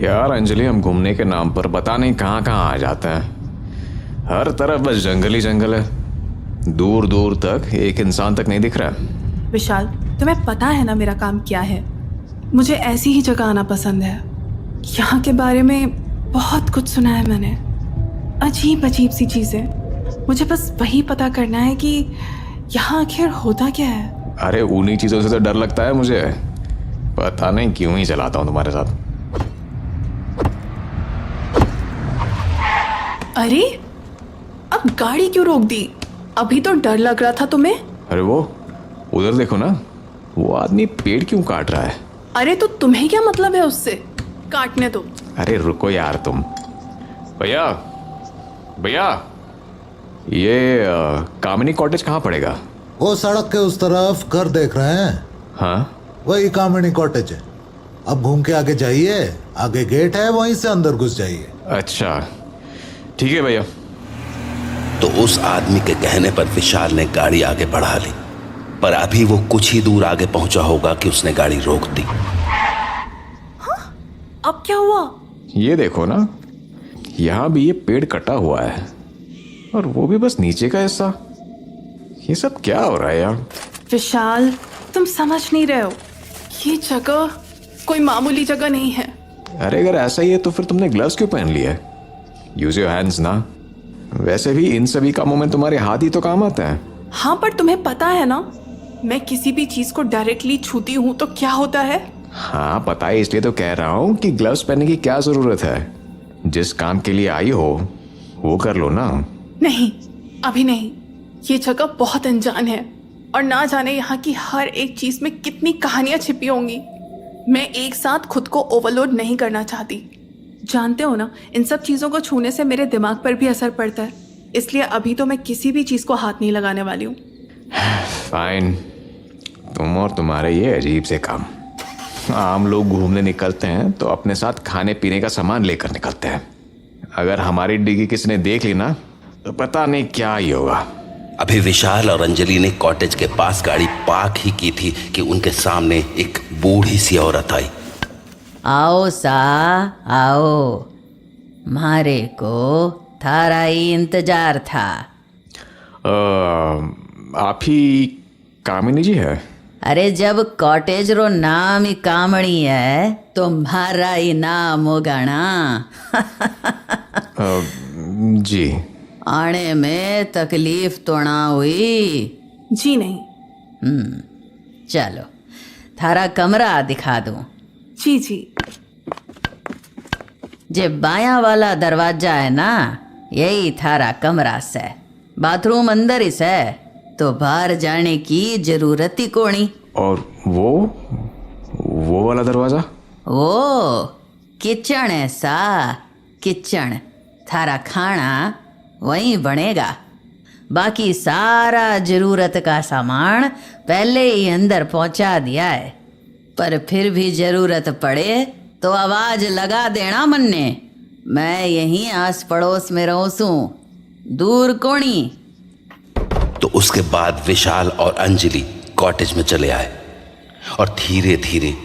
यार अंजलि, हम घूमने के नाम पर पता नहीं कहाँ कहाँ आ जाते हैं। हर तरफ बस जंगल ही जंगल है। दूर दूर तक एक इंसान तक नहीं दिख रहा। विशाल, तुम्हें पता है ना मेरा काम क्या है। मुझे ऐसी ही जगह आना पसंद है। यहाँ के बारे में बहुत कुछ सुना है मैंने, अजीब अजीब सी चीजें। मुझे बस वही पता करना है कि यहाँ आखिर होता क्या है। अरे उन्हीं चीजों से तो डर लगता है मुझे। पता नहीं क्यों ही चलाता हूँ तुम्हारे साथ। अरे अब गाड़ी क्यों रोक दी? अभी तो डर लग रहा था तुम्हें। अरे वो उधर देखो ना, वो आदमी पेड़ क्यों काट रहा है? अरे तो तुम्हें क्या मतलब है उससे? काटने दो। अरे रुको यार तुम। भैया भैया, ये कामिनी कॉटेज कहाँ पड़ेगा? वो सड़क के उस तरफ घर देख रहे हैं? हाँ वही कामिनी कॉटेज है। अब घूम के आगे जाइए, आगे गेट है, वहीं से अंदर घुस जाइए। अच्छा ठीक है भैया। तो उस आदमी के कहने पर विशाल ने गाड़ी आगे बढ़ा ली, पर अभी वो कुछ ही दूर आगे पहुंचा होगा कि उसने गाड़ी रोक दी। हाँ? अब क्या हुआ? ये देखो ना, यहाँ भी ये पेड़ कटा हुआ है, और वो भी बस नीचे का हिस्सा। ये सब क्या हो रहा है यार? विशाल, तुम समझ नहीं रहे हो। ये जगह कोई मामूली जगह नहीं है। अरे अगर ऐसा ही है तो फिर तुमने ग्लव्स क्यों पहन लिए? यूज योर हैंड्स ना। वैसे भी इन सभी कामों में तुम्हारे हाथ ही तो काम आते हैं। हाँ, पर तुम्हें पता है ना, मैं किसी भी चीज को डायरेक्टली छूती हूँ तो क्या होता है। हाँ पता है, इसलिए तो कह रहा हूँ कि ग्लव्स पहनने की क्या जरूरत है। जिस काम के लिए आई हो वो कर लो ना। नहीं, अभी नहीं। ये जगह बहुत अनजान है, और ना जाने यहाँ की हर एक चीज में कितनी कहानियां छिपी होंगी। मैं एक साथ खुद को ओवरलोड नहीं करना चाहती। जानते हो ना, इन सब चीजों को छूने से मेरे दिमाग पर भी असर पड़ता है। इसलिए अभी तो मैं किसी भी चीज को हाथ नहीं लगाने वाली हूँ। फाइन, तुम और तुम्हारे ये अजीब से काम। आम लोग घूमने निकलते हैं तो अपने साथ खाने पीने का सामान लेकर निकलते हैं। अगर हमारी डिग्गी किसी ने देख ली ना तो पता नहीं क्या ही होगा। अभी विशाल और अंजलि ने कॉटेज के पास गाड़ी पार्क ही की थी कि उनके सामने एक बूढ़ी सी औरत आई। आओ सा आओ, मारे को थारा ही इंतजार था। आप ही कामिनी जी है? अरे जब कॉटेज रो नाम ही कामणी है तो मारा ही नाम होगा ना। जी। आने में तकलीफ तो ना हुई? जी नहीं। चलो थारा कमरा दिखा दूं। जी जी। जे बाया वाला दरवाजा है ना, यही थारा कमरा से। बाथरूम अंदर ही से, तो बाहर जाने की जरूरत ही कोनी। और वो वाला दरवाजा? वो किचन है सा, किचन। थारा खाना वहीं बनेगा। बाकी सारा जरूरत का सामान पहले ही अंदर पहुंचा दिया है, पर फिर भी जरूरत पड़े तो आवाज लगा देना मन्ने। मैं यहीं आस पड़ोस में रहूं, दूर कोनी। तो उसके बाद विशाल और अंजलि कॉटेज में चले आए, और धीरे धीरे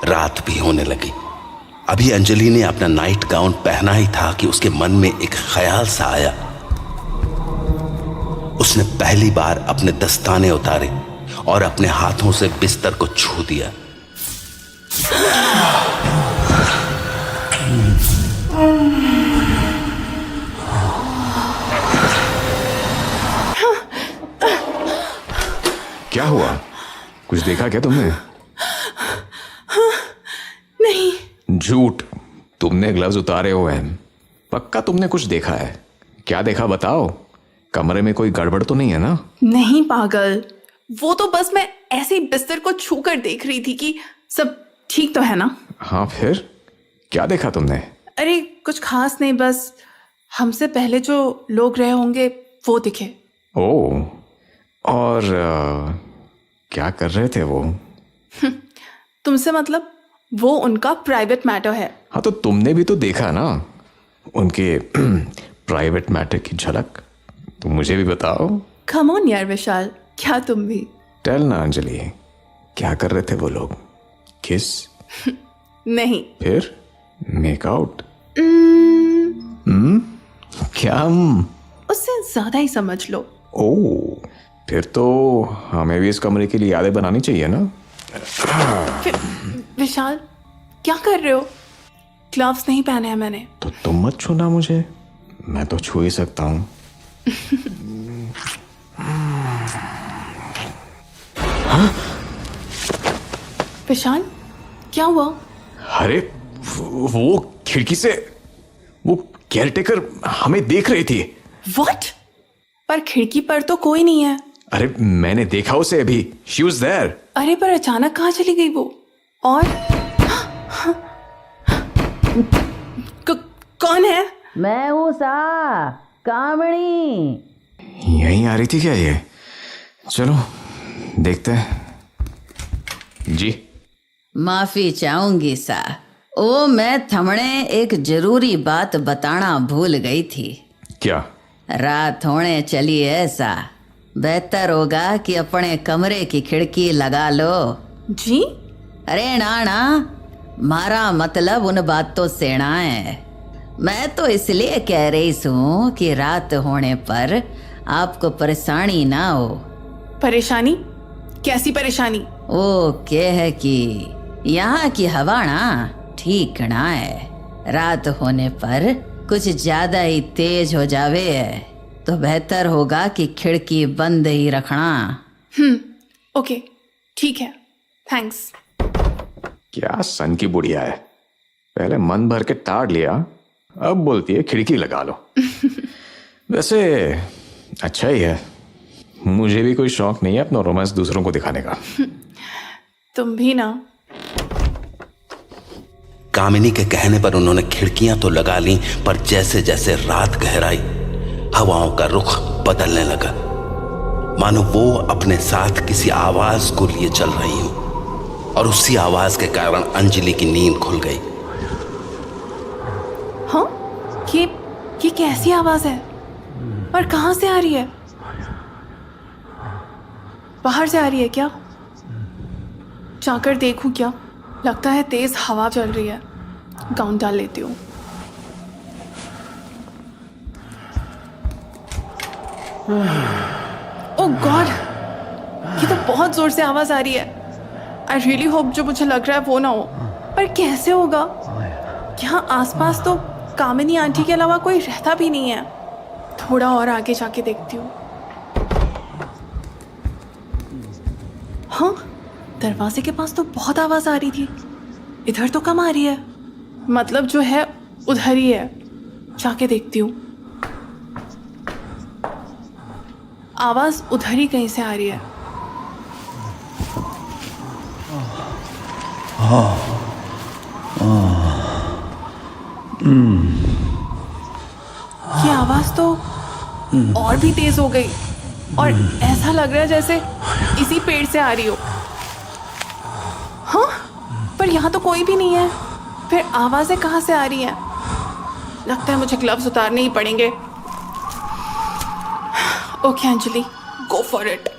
रात भी होने लगी। अभी अंजलि ने अपना नाइट गाउन पहना ही था कि उसके मन में एक ख्याल सा आया। उसने पहली बार अपने दस्ताने उतारे और अपने हाथों से बिस्तर को छू दिया। क्या हुआ? कुछ देखा क्या तुमने? नहीं। झूठ, तुमने ग्लव्स उतारे हुए हैं। पक्का तुमने कुछ देखा है। क्या देखा बताओ? कमरे में कोई गड़बड़ तो नहीं है ना? नहीं पागल, वो तो बस मैं ऐसे ही बिस्तर को छू कर देख रही थी कि सब ठीक तो है ना। हाँ फिर क्या देखा तुमने? अरे कुछ खास नहीं, बस हमसे पहले जो लोग रहे होंगे वो दिखे। ओह, और क्या कर रहे थे वो? तुमसे मतलब? वो उनका प्राइवेट मैटर है। हाँ तो तुमने भी तो देखा ना उनके प्राइवेट मैटर की झलक। तुम मुझे भी बताओ। कम ऑन यार विशाल, क्या तुम भी? टेल ना अंजलि, क्या कर रहे थे वो लोग? किस? नहीं। फिर मेकआउट? Hmm, क्या उससे ज्यादा ही समझ लो। ओ, फिर तो हमें भी इस कमरे के लिए यादें बनानी चाहिए ना। विशाल, क्या कर रहे हो? ग्लव्स नहीं पहने हैं मैंने। तो तुम मत छूना मुझे, मैं तो छू ही सकता हूँ। विशाल, क्या हुआ? अरे वो खिड़की से वो केयरटेकर हमें देख रही थी। What? पर खिड़की पर तो कोई नहीं है। अरे मैंने देखा उसे अभी, शी वाज देयर। अरे पर अचानक कहाँ चली गई वो? और कौन है? मैं हूँ सा, कामणी। यहीं आ रही थी क्या ये? चलो देखते हैं। जी माफी चाहूंगी सा, ओ मैं थमणे एक जरूरी बात बताना भूल गई थी। क्या? रात होने चली है सा, बेहतर होगा कि अपने कमरे की खिड़की लगा लो। जी? अरे ना ना, मारा मतलब उन बातों से ना है। मैं तो इसलिए कह रही हूँ कि रात होने पर आपको परेशानी ना हो। परेशानी? कैसी परेशानी? ओ कह कि यहाँ की हवा ना ठीक ना है, रात होने पर कुछ ज्यादा ही तेज हो जावे है, तो बेहतर होगा कि खिड़की बंद ही रखना। ओके, ठीक है, थैंक्स। क्या सन की बुढ़िया है, पहले मन भर के ताड़ लिया, अब बोलती है खिड़की लगा लो। वैसे अच्छा ही है, मुझे भी कोई शौक नहीं है अपना रोमांस दूसरों को दिखाने का। तुम भी ना। कामिनी के कहने पर उन्होंने खिड़कियां तो लगा ली, पर जैसे जैसे रात गहराई हवाओं का रुख बदलने लगा, मानो वो अपने साथ किसी आवाज को लिए चल रही हो, और उसी आवाज के कारण अंजलि की नींद खुल गई। हाँ? ये कैसी आवाज है और कहाँ से आ रही है? बाहर से आ रही है क्या? जाकर देखूं क्या? लगता है तेज हवा चल रही है। गाउन डाल लेती हूँ। ओह गॉड, ये तो बहुत जोर से आवाज आ रही है। आई रियली होप जो मुझे लग रहा है वो ना हो, पर कैसे होगा? यहाँ आसपास तो कामिनी आंटी के अलावा कोई रहता भी नहीं है। थोड़ा और आगे जाके देखती हूँ। हाँ, दरवाजे के पास तो बहुत आवाज आ रही थी, इधर तो कम आ रही है। मतलब जो है उधर ही है, जाके देखती हूँ। आवाज उधर ही कहीं से आ रही है। ये आवाज तो और भी तेज हो गई, और ऐसा लग रहा है जैसे इसी पेड़ से आ रही हो। हाँ, पर यहाँ तो कोई भी नहीं है, फिर आवाजें कहाँ से आ रही हैं? लगता है मुझे ग्लव्स उतारने ही पड़ेंगे। Okay Anjali, go for it.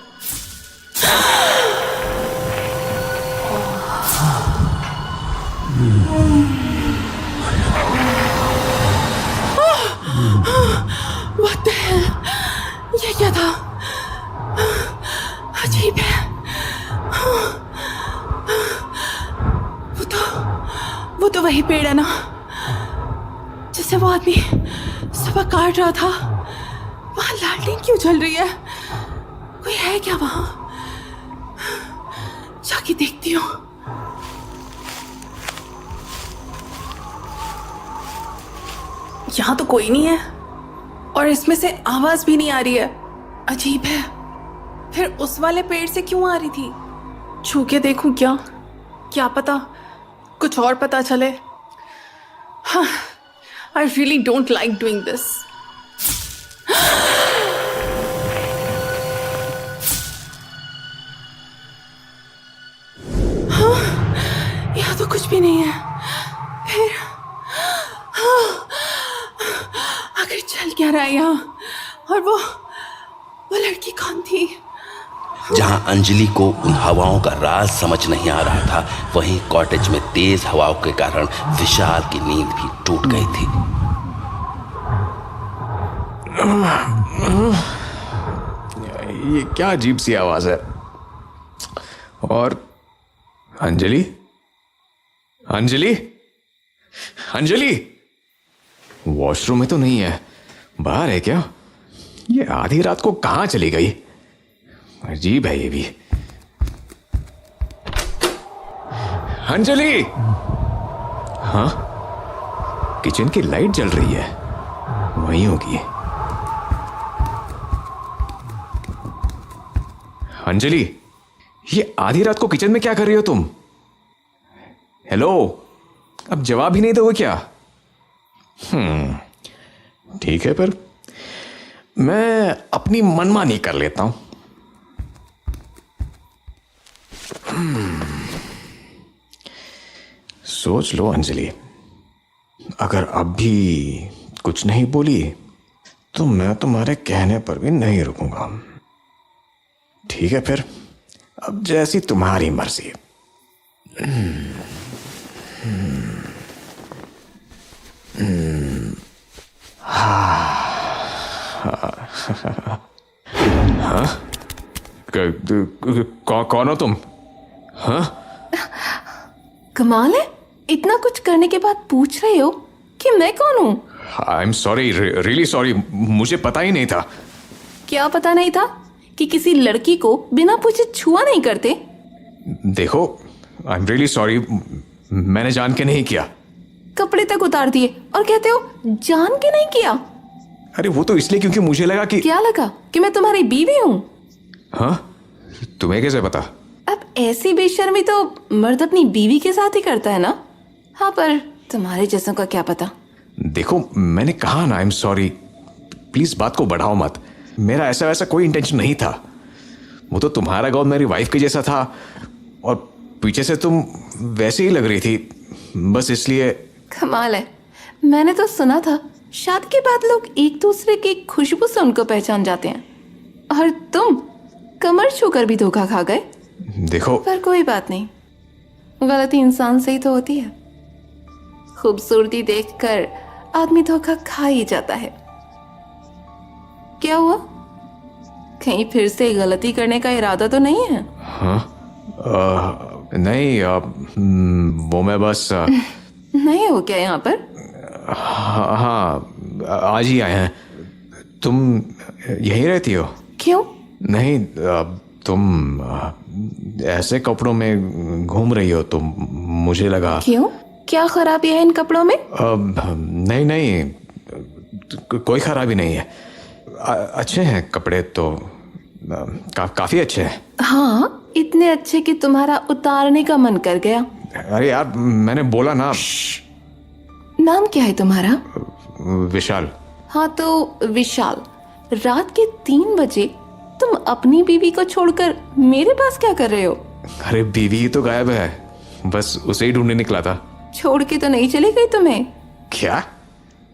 What the hell? ये क्या था? अजीब है। वो तो वही पेड़ है ना जिसे वो आदमी सुबह काट रहा था। वहां लालटेन क्यों जल रही है? कोई है क्या वहां? जाके देखती हूँ। यहाँ तो कोई नहीं है, और इसमें से आवाज भी नहीं आ रही है। अजीब है, फिर उस वाले पेड़ से क्यों आ रही थी? छू के देखूं क्या? क्या पता कुछ और पता चले। हाँ, I really don't like doing this. हाँ, यहाँ तो कुछ भी नहीं है। फिर आखिर चल क्या रहा है यहाँ? और वो लड़की कौन थी? जहां अंजलि को उन हवाओं का राज समझ नहीं आ रहा था, वहीं कॉटेज में तेज हवाओं के कारण विशाल की नींद भी टूट गई थी। ये क्या अजीब सी आवाज है। और अंजलि, अंजलि, अंजलि वॉशरूम में तो नहीं है, बाहर है क्या? ये आधी रात को कहां चली गई? अजीब है ये भी। अंजलि! हाँ, किचन की लाइट जल रही है, वहीं होगी। अंजलि, ये आधी रात को किचन में क्या कर रही हो तुम? हेलो, अब जवाब ही नहीं दोगे क्या? ठीक है, पर मैं अपनी मनमानी कर लेता हूं। सोच लो अंजलि, अगर अब भी कुछ नहीं बोली तो मैं तुम्हारे कहने पर भी नहीं रुकूंगा। ठीक है फिर, अब जैसी तुम्हारी मर्जी। हाँ? कौन हो तुम? हाँ? कमाल है, इतना कुछ करने के बाद पूछ रहे हो कि मैं कौन हूँ? I am sorry, really sorry, मुझे पता ही नहीं था। क्या पता नहीं था कि किसी लड़की को बिना पूछे छुआ नहीं करते? देखो, आई एम रियली सॉरी, मैंने जान के नहीं किया। कपड़े तक उतार दिए और कहते हो जान के नहीं किया? अरे वो तो इसलिए क्योंकि मुझे लगा कि... क्या लगा? कि मैं तुम्हारी बीवी हूँ? हाँ? तुम्हें कैसे पता? अब ऐसी बेशर्मी तो मर्द अपनी बीवी के साथ ही करता है ना? हाँ, पर तुम्हारे जैसों का क्या पता। देखो, मैंने कहा ना, आई एम सॉरी, प्लीज बात को बढ़ाओ मत। मेरा ऐसा वैसा कोई इंटेंशन नहीं था। वो तो तुम्हारा गाउन मेरी वाइफ के जैसा था और पीछे से तुम वैसे ही लग रही थी, बस इसलिए। कमाल है, मैंने तो सुना था शादी के बाद लोग एक दूसरे की खुशबू से उनको पहचान जाते हैं, और तुम कमर छूकर भी धोखा खा गए। देखो, पर कोई बात नहीं, गलती इंसान से ही तो होती है। खूबसूरती देखकर आदमी धोखा खा ही जाता है। क्या हुआ? कहीं फिर से गलती करने का इरादा तो नहीं है? नहीं, वो मैं बस नहीं हो क्या यहाँ पर? हाँ, आज ही आए हैं। तुम यहीं रहती हो? क्यों? नहीं, तुम ऐसे कपड़ों में घूम रही हो तो मुझे लगा। क्यों? क्या खराबी है इन कपड़ों में? नहीं नहीं, कोई खराबी नहीं है। अच्छे हैं कपड़े तो, काफी अच्छे हैं। हाँ, इतने अच्छे कि तुम्हारा उतारने का मन कर गया। अरे यार, मैंने बोला ना। नाम क्या है तुम्हारा? विशाल। हाँ तो विशाल, रात के 3 बजे तुम अपनी बीवी को छोड़कर मेरे पास क्या कर रहे हो? अरे बीवी ही तो गायब है, बस उसे ही ढूंढने निकला था। छोड़ के तो नहीं चली गई तुम्हें? क्या?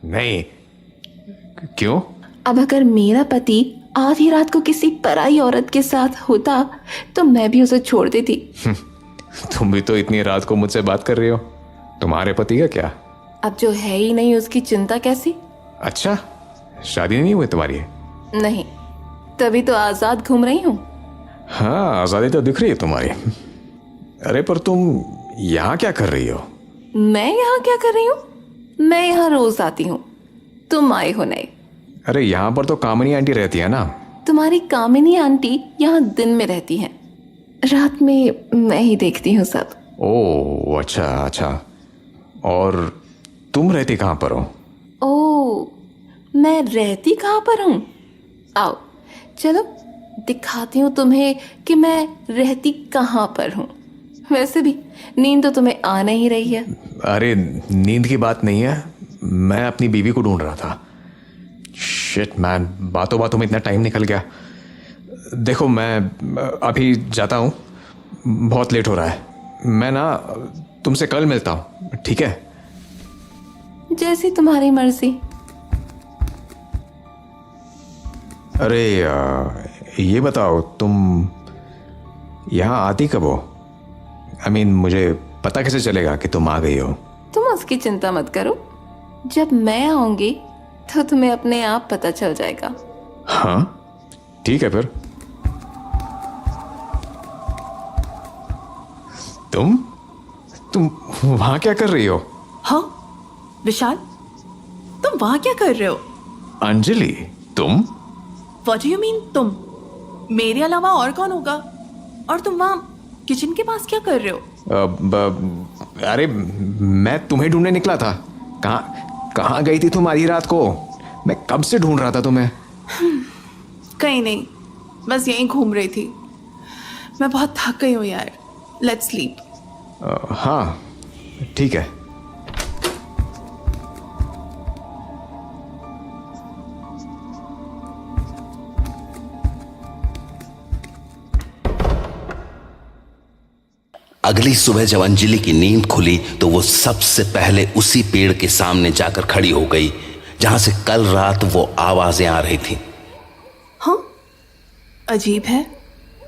नहीं, क्यों? अब अगर मेरा पति आधी रात को किसी पराई औरत के साथ होता तो मैं भी उसे छोड़ देती। तुम भी तो इतनी रात को मुझसे बात कर रही हो। तुम्हारे पति का क्या? अब जो है ही नहीं उसकी चिंता कैसी? अच्छा, शादी नहीं हुई तुम्हारी? नहीं, तभी तो आजाद घूम रही हूँ। हाँ, आजादी तो दिख रही है तुम्हारी। अरे पर तुम यहाँ क्या कर रही हो? मैं यहाँ क्या कर रही हूँ? मैं यहाँ रोज आती हूँ, तुम आए हो नहीं। अरे यहाँ पर तो कामिनी आंटी रहती है ना। तुम्हारी कामिनी आंटी यहाँ दिन में रहती हैं, रात में मैं ही देखती हूँ सब। ओह अच्छा अच्छा, और तुम रहती कहाँ पर हो? ओह, मैं रहती कहाँ पर हूँ? आओ चलो दिखाती हूँ तुम्हें कि मैं रहती कहाँ पर हूँ। वैसे भी नींद तो तुम्हें आ नहीं रही है। अरे नींद की बात नहीं है, मैं अपनी बीवी को ढूंढ रहा था। शिट मैन, बातों बातों में इतना टाइम निकल गया। देखो मैं अभी जाता हूँ, बहुत लेट हो रहा है। मैं ना तुमसे कल मिलता हूँ, ठीक है? जैसी तुम्हारी मर्जी। अरे ये बताओ, तुम यहाँ आती कब हो? मुझे पता कैसे चलेगा कि तुम आ गई हो? तुम उसकी चिंता मत करो, जब मैं आऊंगी तो तुम्हें अपने आप पता चल जाएगा। हाँ ठीक है फिर। तुम वहां क्या कर रही हो? हाँ विशाल, तुम वहां क्या कर रहे हो? अंजलि तुम? What do you mean तुम? मेरे अलावा और कौन होगा? और तुम वहां किचन के पास क्या कर रहे हो? अरे मैं तुम्हें ढूंढने निकला था। कहाँ गई थी तुम आधी रात को? मैं कब से ढूंढ रहा था तुम्हें। कहीं नहीं, बस यहीं घूम रही थी। मैं बहुत थक गई हूँ यार, लेट्स स्लीप। हाँ ठीक है। अगली सुबह जब अंजलि की नींद खुली तो वो सबसे पहले उसी पेड़ के सामने जाकर खड़ी हो गई जहां से कल रात वो आवाजें आ रही थी। हाँ अजीब है,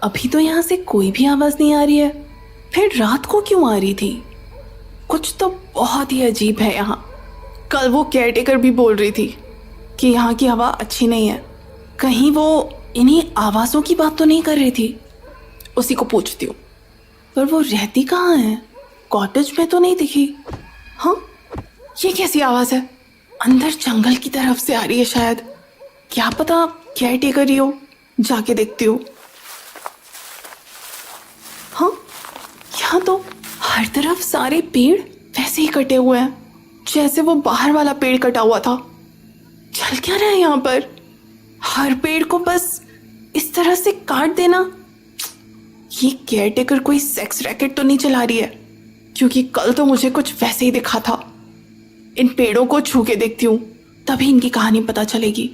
अभी तो यहाँ से कोई भी आवाज नहीं आ रही है, फिर रात को क्यों आ रही थी? कुछ तो बहुत ही अजीब है यहाँ। कल वो केयरटेकर भी बोल रही थी कि यहाँ की हवा अच्छी नहीं है। कहीं वो इन्हीं आवाज़ों की बात तो नहीं कर रही थी? उसी को पूछती हूँ। पर वो रहती कहाँ है? कॉटेज में तो नहीं दिखी। हाँ ये कैसी आवाज़ है? अंदर जंगल की तरफ से आ रही है शायद, क्या पता केयरटेकर ही हो। जाके देखती हूँ। हाँ यहाँ तो हर तरफ सारे पेड़ वैसे ही कटे हुए हैं जैसे वो बाहर वाला पेड़ कटा हुआ था। चल क्या रहा है यहाँ पर? हर पेड़ को बस इस तरह से काट देना। ये केयरटेकर कोई सेक्स रैकेट तो नहीं चला रही है? क्योंकि कल तो मुझे कुछ वैसे ही दिखा था। इन पेड़ों को छू के देखती हूँ, तभी इनकी कहानी पता चलेगी।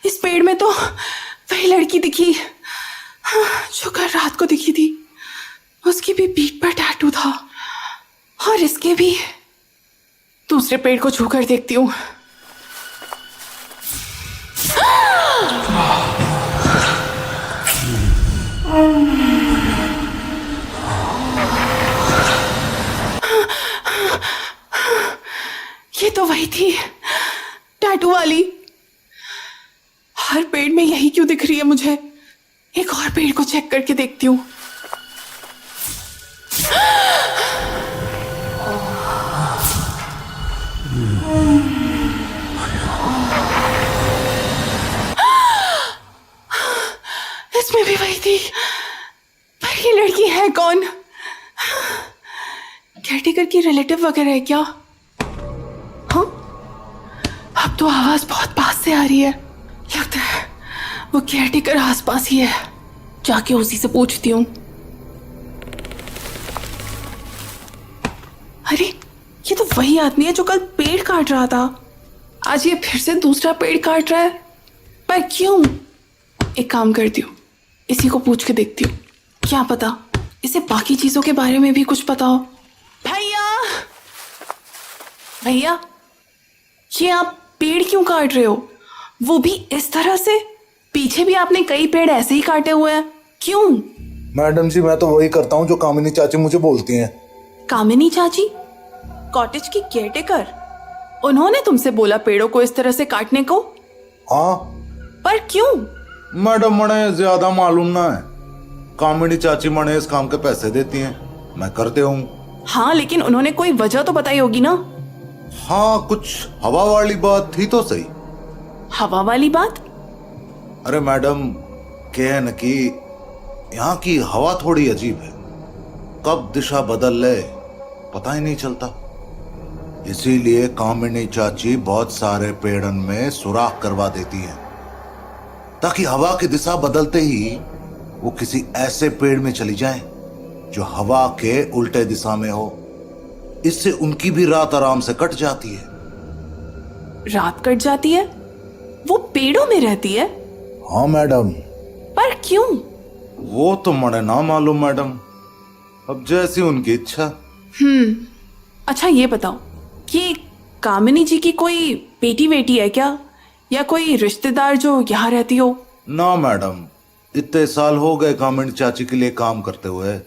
इस पेड़ में तो वही लड़की दिखी जो कल रात को दिखी थी। उसकी भी पीठ पर टैटू था और इसके भी। दूसरे पेड़ को छूकर देखती हूँ। ये तो वही थी, टैटू वाली। हर पेड़ में यही क्यों दिख रही है मुझे? एक और पेड़ को चेक करके देखती हूँ। इसमें भी वही थी, पर ये लड़की है कौन? केयरटेकर की रिलेटिव वगैरह है क्या? हाँ अब तो आवाज बहुत पास से आ रही है। लगता है वो केयरटेकर आसपास ही है। जाके उसी से पूछती हूँ। अरे ये तो वही आदमी है जो कल पेड़ काट रहा था। आज ये फिर से दूसरा पेड़ काट रहा है, पर क्यों? एक काम करती हूँ, इसी को पूछ के देखती हूँ। क्या पता इसे बाकी चीजों के बारे में भी कुछ पता हो। भैया भैया, ये आप पेड़ क्यों काट रहे हो? वो भी इस तरह से? पीछे भी आपने कई पेड़ ऐसे ही काटे हुए हैं, क्यों? मैडम जी मैं तो वही करता हूँ जो कामिनी चाची मुझे बोलती हैं। कामिनी चाची? कॉटेज की केयरटेकर? उन्होंने तुमसे बोला पेड़ों को इस तरह से काटने को? हाँ पर क्यों? मैडम मने ज्यादा मालूम ना है। कामिनी चाची मने इस काम के पैसे देती हैं, मैं करते हूँ। हाँ लेकिन उन्होंने कोई वजह तो बताई होगी ना? हाँ कुछ हवा वाली बात थी तो सही। हवा वाली बात? अरे मैडम क्या है न कि यहाँ की हवा थोड़ी अजीब है, कब दिशा बदल ले पता ही नहीं चलता। इसीलिए कामिनी चाची बहुत सारे पेड़न में सुराख करवा देती हैं ताकि हवा की दिशा बदलते ही वो किसी ऐसे पेड़ में चली जाए जो हवा के उल्टे दिशा में हो। इससे उनकी भी रात आराम से कट जाती है। रात कट जाती है? वो पेड़ों में रहती है? हाँ मैडम। पर क्यों? वो तो मने ना मालूम मैडम, अब जैसी उनकी इच्छा। अच्छा ये बताओ कि कामिनी जी की कोई बेटी बेटी है क्या, या कोई रिश्तेदार जो यहाँ रहती हो? ना मैडम, इतने साल हो गए कामिनी चाची के लिए काम करते हुए,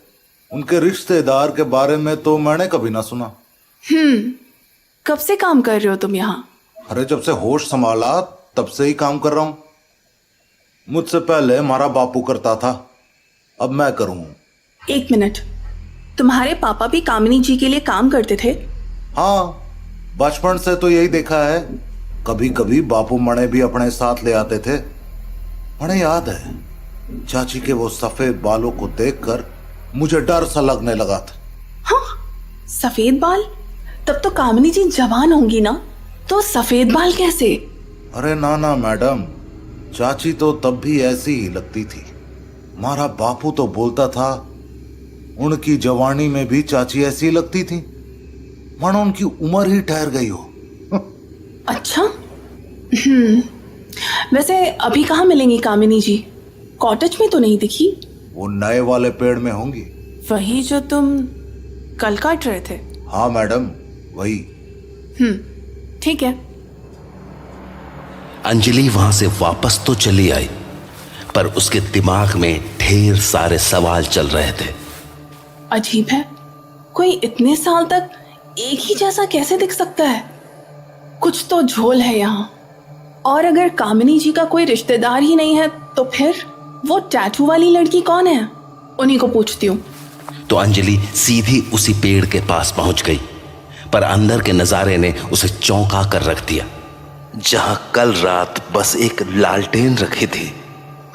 उनके रिश्तेदार के बारे में तो मैंने कभी ना सुना। कब से काम कर रहे हो तुम यहाँ? अरे जब से होश संभाला तब से ही काम कर रहा हूँ। मुझसे पहले हमारा बापू करता था, अब मैं करूँ। एक मिनट, तुम्हारे पापा भी कामिनी जी के लिए काम करते थे? हाँ, बचपन से तो यही देखा है। कभी कभी बापू मणे भी अपने साथ ले आते थे। मणे याद है, चाची के वो सफेद बालों को देखकर मुझे डर सा लगने लगा था। हाँ, सफेद बाल? तब तो कामिनी जी जवान होंगी ना, तो सफेद बाल कैसे? अरे ना ना मैडम, चाची तो तब भी ऐसी ही लगती थी। हमारा बापू तो बोलता था उनकी जवानी में भी चाची ऐसी लगती थी, मानो उनकी उम्र ही ठहर गई हो। अच्छा। वैसे अभी कहाँ मिलेंगी कामिनी जी? कॉटेज में तो नहीं दिखी। वो नए वाले पेड़ में होंगी। वही जो तुम कल काट रहे थे? हाँ मैडम, वही। ठीक है। अंजलि वहां से वापस तो चली आई, पर उसके दिमाग में ढेर सारे सवाल चल रहे थे। अजीब है, कोई इतने साल तक एक ही जैसा कैसे दिख सकता है? कुछ तो झोल है यहाँ। और अगर कामिनी जी का कोई रिश्तेदार ही नहीं है तो फिर वो टैटू वाली लड़की कौन है? उन्हीं को पूछती हूँ। तो अंजलि सीधी उसी पेड़ के पास पहुंच गई, पर अंदर के नजारे ने उसे चौंका कर रख दिया। जहां कल रात बस एक लालटेन रखी थी,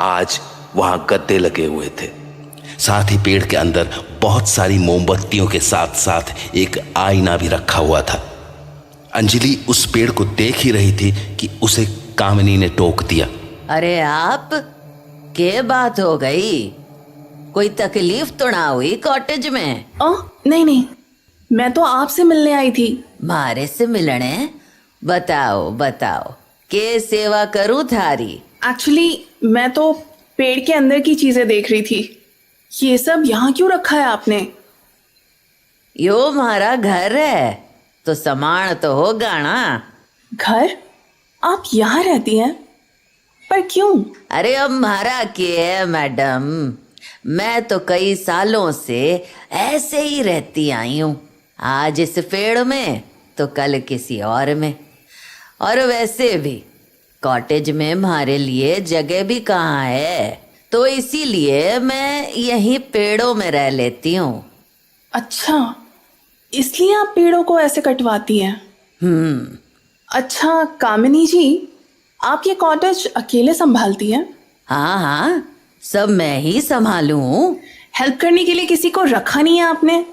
आज वहां गद्दे लगे हुए थे। साथ ही पेड़ के अंदर बहुत सारी मोमबत्तियों के साथ साथ एक आईना भी रखा हुआ था। अंजलि उस पेड़ को देख ही रही थी कि उसे कामिनी ने टोक दिया। अरे आप, क्या बात हो गई? कोई तकलीफ तो ना हुई कॉटेज में? नहीं नहीं, मैं तो आपसे मिलने आई थी। मारे से मिलने? बताओ बताओ, के सेवा करूं थारी? एक्चुअली मैं तो पेड़ के अंदर की चीजें देख रही थी। ये सब यहाँ क्यों रखा है आपने? यो हमारा घर है तो सामान तो होगा ना। घर? आप यहाँ रहती हैं? पर क्यों? अरे अब हमारा क्या है मैडम, मैं तो कई सालों से ऐसे ही रहती आई हूँ, आज इस पेड़ में तो कल किसी और में। और वैसे भी कॉटेज में हमारे लिए जगह भी कहाँ है, तो इसीलिए मैं यहीं पेड़ों में रह लेती हूँ। अच्छा, इसलिए आप पेड़ों को ऐसे कटवाती हैं? अच्छा कामिनी जी, आप ये कॉटेज अकेले संभालती हैं? हाँ हाँ, सब मैं ही संभालूं। हेल्प करने के लिए किसी को रखा नहीं है आपने?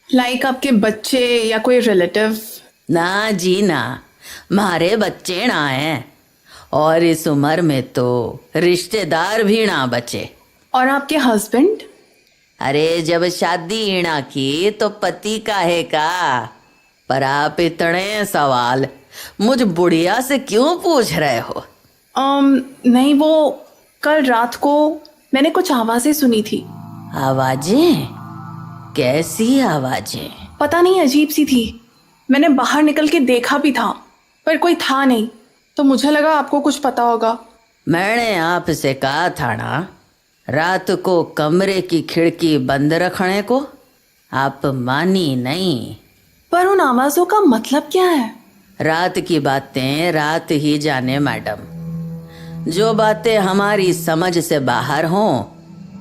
लाइक आपके बच्चे या कोई रिलेटिव? ना जी ना, हमारे बच्चे ना हैं, और इस उम्र में तो रिश्तेदार भी ना बचे। और आपके हस्बैंड? अरे जब शादी ईणा की तो पति काहे का। पर आप इतने सवाल मुझ बुढ़िया से क्यों पूछ रहे हो? नहीं, वो कल रात को मैंने कुछ आवाजें सुनी थी। आवाजें? कैसी आवाजें? पता नहीं, अजीब सी थी। मैंने बाहर निकल के देखा भी था, पर कोई था नहीं, तो मुझे लगा आपको कुछ पता होगा। मैंने आपसे कहा था ना रात को कमरे की खिड़की बंद रखने को, आप मानी नहीं। पर उन आवाजों का मतलब क्या है? रात की बातें रात ही जाने मैडम। जो बातें हमारी समझ से बाहर हों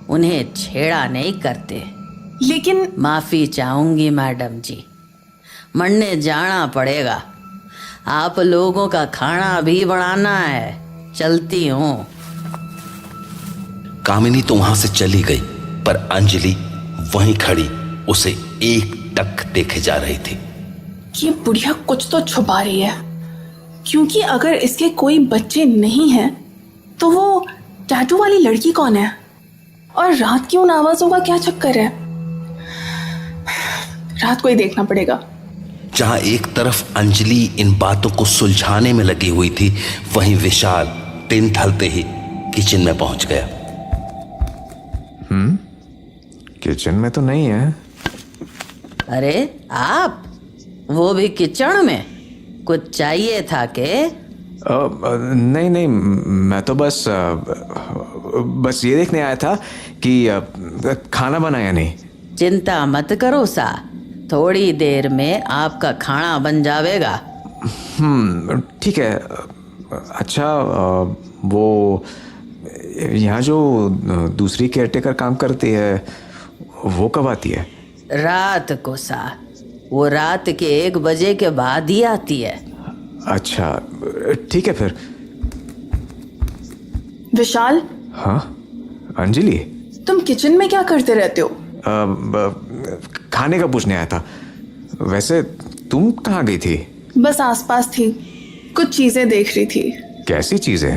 उन्हें छेड़ा नहीं करते। लेकिन माफी चाहूंगी मैडम जी, मरने जाना पड़ेगा। आप लोगों का खाना भी बनाना है, चलती हूँ। कामिनी तो वहां से चली गई, पर अंजलि वहीं खड़ी उसे एक टक देखे जा रही थी। ये बुढ़िया कुछ तो छुपा रही है, क्योंकि अगर इसके कोई बच्चे नहीं हैं तो वो टैटू वाली लड़की कौन है? और रात की उन आवाजों का क्या चक्कर है? रात को ही देखना पड़ेगा। जहां एक तरफ अंजलि इन बातों को सुलझाने में लगी हुई थी, वहीं विशाल दिन ढलते ही किचन में पहुंच गया। किचन में तो नहीं है, अरे आप, वो भी किचन में? कुछ चाहिए था के? नहीं नहीं, मैं तो बस ये देखने आया था कि खाना बनाया नहीं। चिंता मत करो सा, थोड़ी देर में आपका खाना बन जाएगा। ठीक है। अच्छा, वो यहाँ जो दूसरी केयरटेकर काम करती है वो कब आती है? रात को सा, वो रात के 1 बजे के बाद ही आती है। अच्छा ठीक है फिर। विशाल, हाँ अंजलि, तुम किचन में क्या करते रहते हो? खाने का पूछने आया था। वैसे तुम कहाँ गई थी? बस आसपास थी, कुछ चीजें देख रही थी। कैसी चीजें?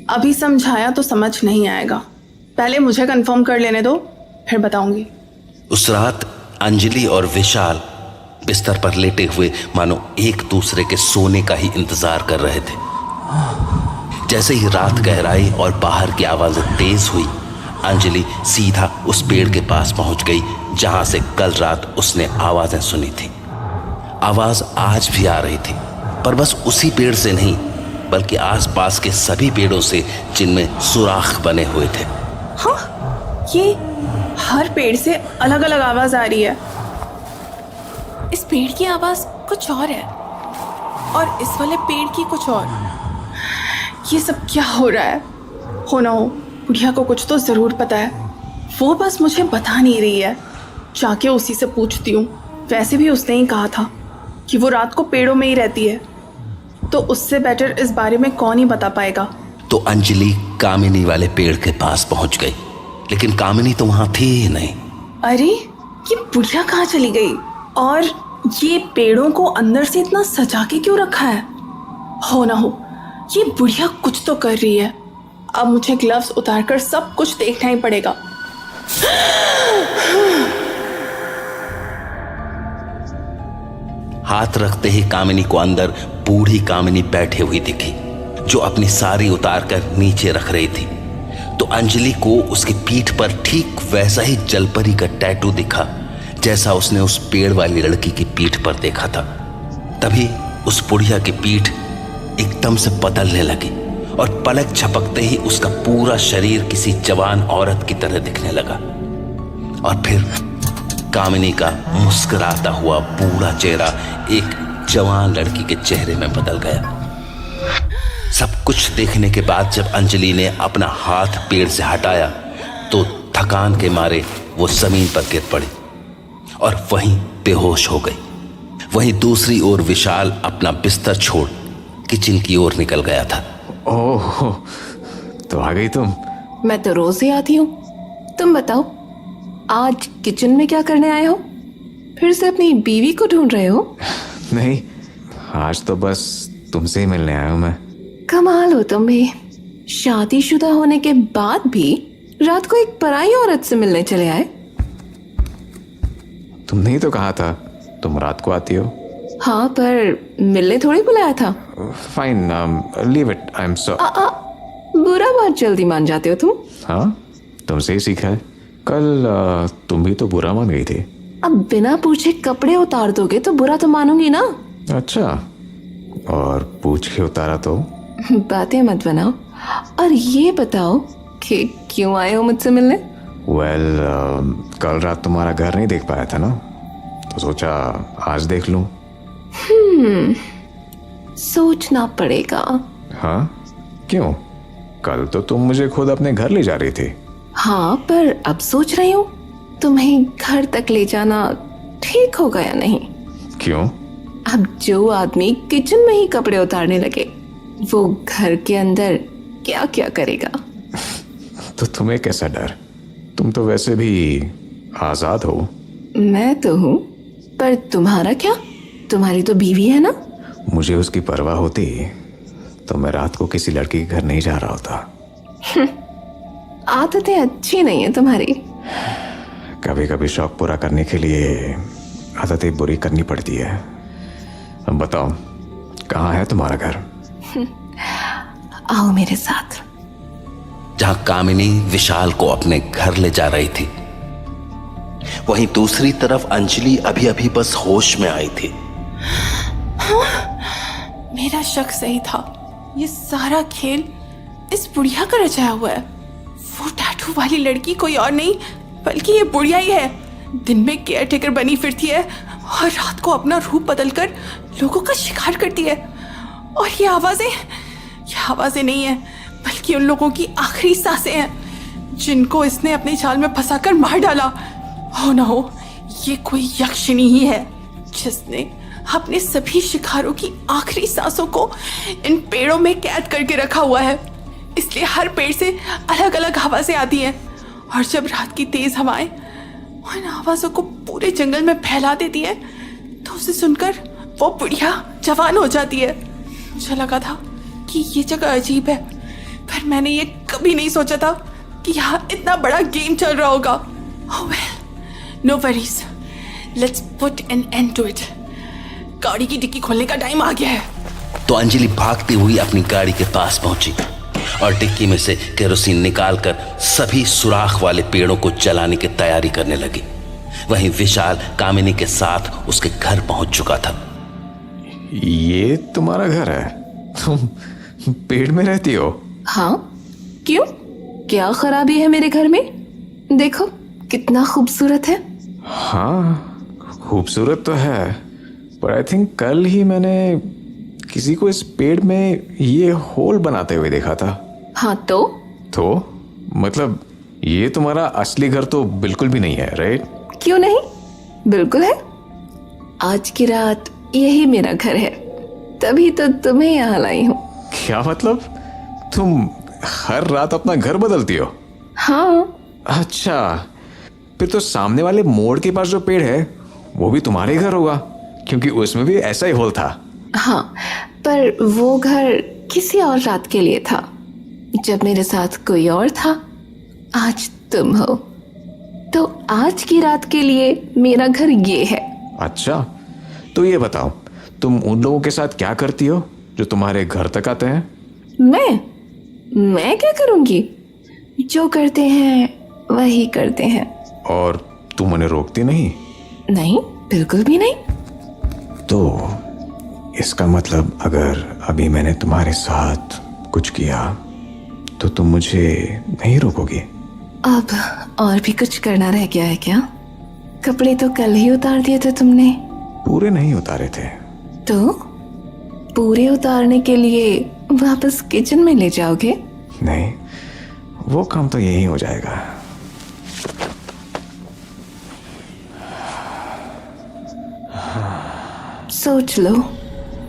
अभी समझाया तो समझ नहीं आएगा, पहले मुझे कंफर्म कर लेने दो, फिर बताऊंगी। उस रात अंजलि और विशाल बिस्तर पर लेटे हुए मानो एक दूसरे के सोने का ही इंतजार कर रहे थे। जैसे ही रात गहराई और बाहर की आवाजें तेज हुई, अंजलि सीधा उस पेड़ के पास पहुंच गई जहां से कल रात उसने आवाजें सुनी थी। आवाज आज भी आ रही थी, पर बस उसी पेड़ से नहीं, बल्कि आसपास के सभी पेड़ों से जिनमें सुराख बने हुए थे। हाँ, ये हर पेड़ से अलग अलग आवाज आ रही है। इस पेड़ की आवाज कुछ और है और इस वाले पेड़ की कुछ और। ये सब क्या हो रहा है? हो ना हो, बुढ़िया को कुछ तो जरूर पता है, वो बस मुझे बता नहीं रही है। जाके उसी से पूछती हूँ। वैसे भी उसने ही कहा था कि वो रात को पेड़ों में ही रहती है, तो उससे बेटर इस बारे में कौन ही बता पाएगा। तो अंजलि कामिनी वाले पेड़ के पास पहुंच गई, लेकिन कामिनी तो वहां थी ही नहीं। अरे, ये बुढ़िया कहाँ चली गई? और ये पेड़ों को अंदर से इतना सजा के क्यों रखा है? हो ना हो, ये बुढ़िया कुछ तो कर रही है। अब मुझे ग्लव्स उतारकर सब कुछ देखना ही पड़ेगा। हाथ रखते ही कामिनी को अंदर बूढ़ी कामिनी बैठे हुई दिखी, जो अपनी साड़ी उतार कर नीचे रख रही थी। तो अंजलि को उसकी पीठ पर ठीक वैसा ही जलपरी का टैटू दिखा जैसा उसने उस पेड़ वाली लड़की की पीठ पर देखा था। तभी उस बुढ़िया की पीठ एकदम से बदलने लगी और पलक झपकते ही उसका पूरा शरीर किसी जवान औरत की तरह दिखने लगा। और फिर कामिनी का मुस्कुराता हुआ बूढ़ा चेहरा एक जवान लड़की के चेहरे में बदल गया। सब कुछ देखने के बाद जब अंजलि ने अपना हाथ पेड़ से हटाया तो थकान के मारे वो जमीन पर गिर पड़ी और वहीं बेहोश हो गई। वहीं दूसरी ओर विशाल अपना बिस्तर छोड़ किचन की ओर निकल गया था। ओह, तो आ गई तुम। मैं तो रोज ही आती हूँ। तुम बताओ, आज किचन में क्या करने आए हो? फिर से अपनी बीवी को ढूंढ रहे हो? नहीं, आज तो बस तुमसे ही मिलने आया हूं मैं। कमाल हो तुम भी, शादीशुदा होने के बाद भी रात को एक पराई औरत से मिलने चले आए। तुमने ही तो कहा था तुम रात को आती हो। हाँ, पर मिलने थोड़ी बुलाया था। Fine, leave it, I am sorry. बुरा बात जल्दी मान जाते हो तुम। हाँ, तुमसे ही सीखा है। कल तुम भी तो बुरा मान गई थी। अब बिना पूछे कपड़े उतार दोगे तो बुरा तो मानूंगी ना। अच्छा, और पूछ के उतारा तो? बातें मत बनाओ और ये बताओ कि क्यों आए हो मुझसे मिलने? वेल, कल रात तुम्हारा घर नहीं देख पाया था ना, तो सोचा आज देख लूं। सोचना पड़ेगा। हाँ, क्यों? कल तो तुम मुझे खुद अपने घर ले जा रही थी। हाँ, पर अब सोच रही हूँ तुम्हें घर तक ले जाना ठीक होगा या नहीं। क्यों? अब जो आदमी किचन में ही कपड़े उतारने लगे, वो घर के अंदर क्या क्या करेगा? तो तुम्हें कैसा डर? तुम तो वैसे भी आजाद हो। मैं तो हूँ, पर तुम्हारा क्या? तुम्हारी तो बीवी है ना। मुझे उसकी परवाह होती तो मैं रात को किसी लड़की के घर नहीं जा रहा होता। आदतें अच्छी नहीं है तुम्हारी। कभी कभी शौक पूरा करने के लिए आदतें बुरी करनी पड़ती है। अब बताओ, कहाँ है तुम्हारा घर? आओ मेरे साथ। जहां कामिनी विशाल को अपने घर ले जा रही थी, वहीं दूसरी तरफ अंजलि अभी अभी बस होश में आई थी। मेरा शक सही था। ये सारा खेल इस बुढ़िया का रचाया हुआ है। वो टैटू वाली लड़की कोई और नहीं बल्कि ये बुढ़िया ही है। दिन में केयर टेकर बनी फिरती है और रात को अपना रूप बदलकर लोगों का शिकार करती है। और ये आवाजें नहीं है बल्कि उन लोगों की आखिरी सांसें हैं जिनको इसने अपने जाल में फंसाकर मार डाला। हो ना हो ये कोई यक्षिणी ही है जिसने अपने सभी शिकारों की आखिरी सांसों को इन पेड़ों में कैद करके रखा हुआ है। इसलिए हर पेड़ से अलग अलग आवाजें आती हैं और जब रात की तेज हवाएं उन आवाजों को पूरे जंगल में फैला देती है तो उसे सुनकर वो बुढ़िया जवान हो जाती है। मुझे लगा था कि ये जगह अजीब है, पर मैंने ये कभी नहीं सोचा था कि यहाँ इतना बड़ा गेम चल रहा होगा। Oh well, no worries. Let's put an end to it. गाड़ी की डिक्की खोलने का टाइम आ गया है। तो अंजलि भागती हुई अपनी गाड़ी के पास पहुंची और डिक्की में से केरोसिन निकालकर सभी सुराख वाले पेड़ों को जलाने की तैयारी करने लगी। वहीं विशाल कामिनी के साथ उसके घर पहुंच चुका था। ये तुम्हारा घर है? तुम पेड़ में रहती हो? हाँ, क्यों? क्या खराबी है मेरे घर में? देखो कितना खूबसूरत है। हाँ खूबसूरत तो है, पर आई थिंक कल ही मैंने किसी को इस पेड़ में ये होल बनाते हुए देखा था। हाँ तो मतलब ये तुम्हारा असली घर तो बिल्कुल भी नहीं है, राइट? क्यों नहीं, बिल्कुल है। आज की रात यही मेरा घर है, तभी तो तुम्हें यहाँ लाई हूँ। क्या मतलब? तुम हर रात अपना घर बदलती हो? हाँ। अच्छा, फिर तो सामने वाले मोड़ के पास जो पेड़ है वो भी तुम्हारे घर होगा, क्योंकि उसमें भी ऐसा ही होल था। हाँ, पर वो घर किसी और रात के लिए था, जब मेरे साथ कोई और था। आज तुम हो, तो आज की रात के लिए मेरा घर ये है। अच्छा, तो ये बताओ तुम उन लोगों के साथ क्या करती हो जो तुम्हारे घर तक आते हैं? मैं क्या करूंगी? जो करते हैं वही करते हैं। और तुम उन्हें रोकती नहीं? नहीं, बिल्कुल भी नहीं। तो इसका मतलब अगर अभी मैंने तुम्हारे साथ कुछ किया तो तुम मुझे नहीं रोकोगी? अब और भी कुछ करना रह गया है क्या? कपड़े तो कल ही उतार दिए थे तुमने। पूरे नहीं उतारे थे। तो पूरे उतारने के लिए वापस किचन में ले जाओगे? नहीं, वो काम तो यही हो जाएगा। सोच लो,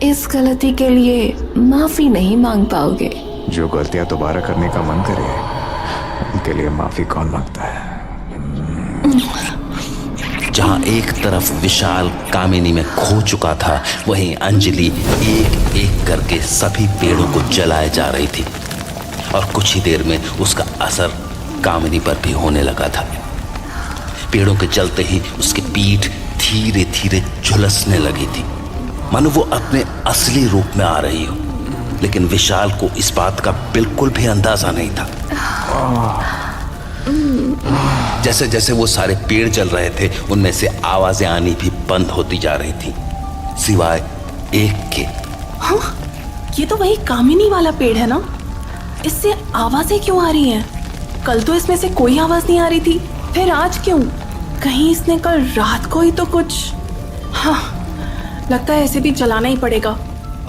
इस गलती के लिए माफी नहीं मांग पाओगे। जो गलतियां दोबारा करने का मन करे उनके लिए माफी कौन मांगता है? जहां एक तरफ विशाल कामिनी में खो चुका था, वहीं अंजलि एक एक करके सभी पेड़ों को जलाए जा रही थी और कुछ ही देर में उसका असर कामिनी पर भी होने लगा था। पेड़ों के जलते ही उसकी पीठ धीरे धीरे झुलसने लगी थी, मानो वो अपने असली रूप में आ रही हो। लेकिन विशाल को इस बात का बिल्कुल भी अंदाजा नहीं था। जैसे जैसे वो सारे पेड़ जल रहे थे, उनमें से आवाजें आनी भी बंद होती जा रही थी, सिवाय एक के। हाँ, ये तो वही कामिनी वाला पेड़ है ना? इससे आवाजें क्यों आ रही हैं? कल तो इसमें से कोई आवाज नहीं आ रही थी, फिर आज क्यों? कहीं इसने कल रात को ही तो कुछ। हाँ, लगता है इसे भी जलाना ही पड़ेगा।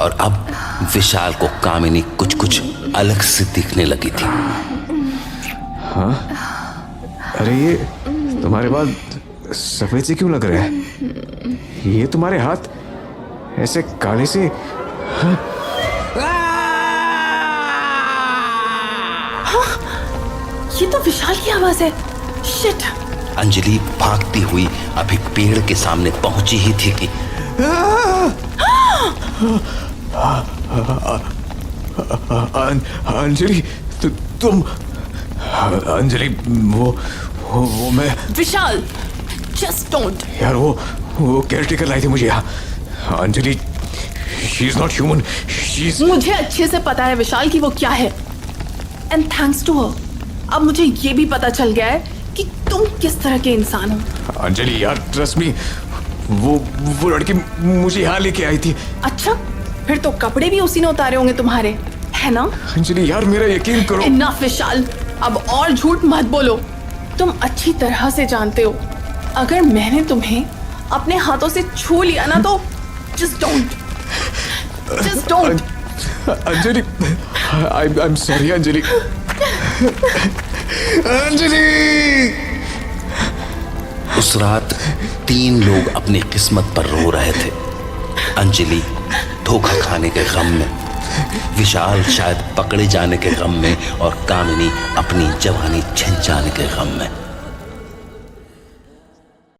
और अब विशाल को कामिनी कुछ कुछ अलग से दिखने लगी थी। हाँ? अरे ये तुम्हारे बाल सफेद से क्यों लग रहे हैं? ये तुम्हारे हाथ ऐसे काले से? हाँ? ये तो विशाल की आवाज है। शिट! अंजलि भागती हुई अभी पेड़ के सामने पहुंची ही थी कि अंजलि, तुम? अंजलि, वो मैं। विशाल, जस्ट डोंट। यार वो केयरटेकर लाई थी मुझे यहाँ। Anjali, she is not human, she is. मुझे अच्छे से पता है विशाल की वो क्या है, एंड थैंक्स टू हर अब मुझे ये भी पता चल गया है कि तुम तुम किस तरह के इंसान हो? अंजलि यार, ट्रस्ट मी, वो लड़की मुझे यहाँ लेके आई थी। अच्छा, फिर तो कपड़े भी उसी ने उतारे होंगे तुम्हारे, है ना? अंजलि यार, मेरा यकीन करो। इनफ विशाल, अब और झूठ मत बोलो। तुम अच्छी तरह से जानते हो, अगर मैंने तुम्हें अपने हाथों से छू लिया ना तो just don't. Anjali, I'm sorry Anjali. Anjali! उस रात 3 लोग अपनी किस्मत पर रो रहे थे। अंजलि धोखा खाने के गम में, विशाल शायद पकड़े जाने के गम में, और कामिनी अपनी जवानी छिन जाने के गम में।